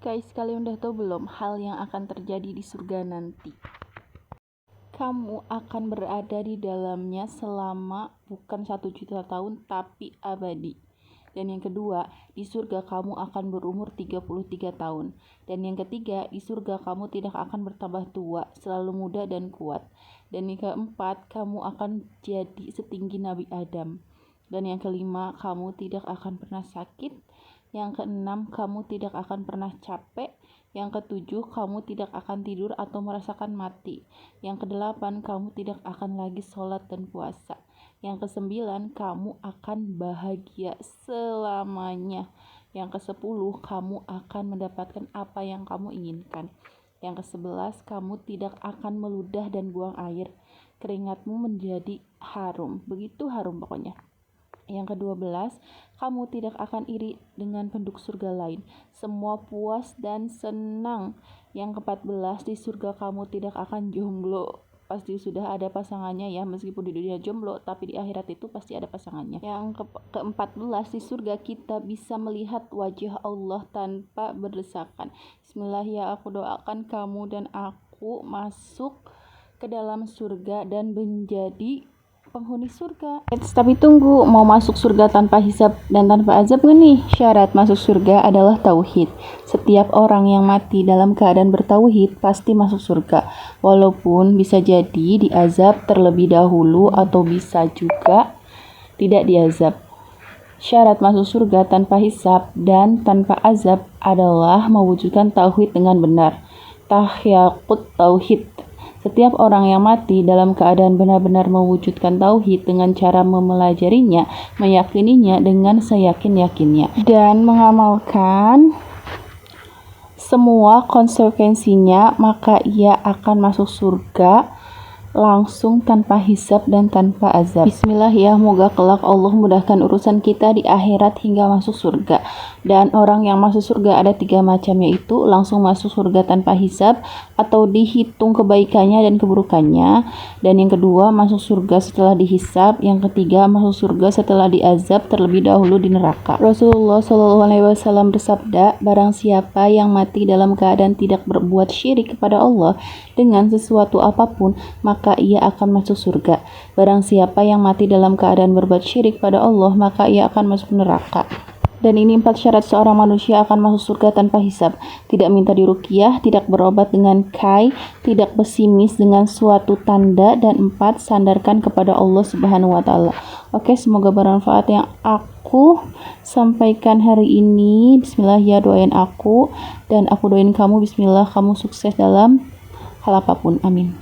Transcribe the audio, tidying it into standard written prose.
Guys, kalian udah tahu belum hal yang akan terjadi di surga nanti? Kamu akan berada di dalamnya selama bukan 1 juta tahun tapi abadi. Dan yang kedua, di surga kamu akan berumur 33 tahun. Dan yang ketiga, di surga kamu tidak akan bertambah tua, selalu muda dan kuat. Dan yang keempat, kamu akan jadi setinggi Nabi Adam. Dan yang kelima, kamu tidak akan pernah sakit. Yang keenam, kamu tidak akan pernah capek. Yang ketujuh, kamu tidak akan tidur atau merasakan mati. Yang kedelapan, kamu tidak akan lagi sholat dan puasa. Yang kesembilan, kamu akan bahagia selamanya. Yang kesepuluh, kamu akan mendapatkan apa yang kamu inginkan. Yang kesebelas, kamu tidak akan meludah dan buang air. Keringatmu menjadi harum. Begitu harum pokoknya. Yang ke-12, kamu tidak akan iri dengan penduduk surga lain. Semua puas dan senang. Yang ke-14, di surga kamu tidak akan jomblo. Pasti sudah ada pasangannya ya, meskipun di dunia jomblo, tapi di akhirat itu pasti ada pasangannya. Yang ke-14, di surga kita bisa melihat wajah Allah tanpa berdesakan. Bismillah ya, aku doakan kamu dan aku masuk ke dalam surga dan menjadi penghuni surga. Tapi tunggu, mau masuk surga tanpa hisab dan tanpa azab gak nih? Syarat masuk surga adalah tauhid. Setiap orang yang mati dalam keadaan bertauhid pasti masuk surga. Walaupun bisa jadi diazab terlebih dahulu atau bisa juga tidak diazab. Syarat masuk surga tanpa hisab dan tanpa azab adalah mewujudkan tauhid dengan benar. Tahyaqut tauhid. Setiap orang yang mati dalam keadaan benar-benar mewujudkan tauhid dengan cara mempelajarinya, meyakininya dengan seyakin-yakinnya, dan mengamalkan semua konsekuensinya, maka ia akan masuk surga langsung tanpa hisab dan tanpa azab. Bismillah ya, moga kelak Allah mudahkan urusan kita di akhirat hingga masuk surga. Dan orang yang masuk surga ada 3 macam, yaitu langsung masuk surga tanpa hisab atau dihitung kebaikannya dan keburukannya. Dan yang kedua, masuk surga setelah dihisab. Yang ketiga, masuk surga setelah diazab terlebih dahulu di neraka. Rasulullah SAW bersabda, barang siapa yang mati dalam keadaan tidak berbuat syirik kepada Allah dengan sesuatu apapun, maka ia akan masuk surga. Barang siapa yang mati dalam keadaan berbuat syirik pada Allah, maka ia akan masuk neraka. Dan ini 4 syarat seorang manusia akan masuk surga tanpa hisab. Tidak minta diruqyah, tidak berobat dengan kai, tidak pesimis dengan suatu tanda, dan 4, sandarkan kepada Allah Subhanahu wa taala. Oke, semoga bermanfaat yang aku sampaikan hari ini. Bismillah ya, doain aku dan aku doain kamu. Bismillah, kamu sukses dalam hal apapun. Amin.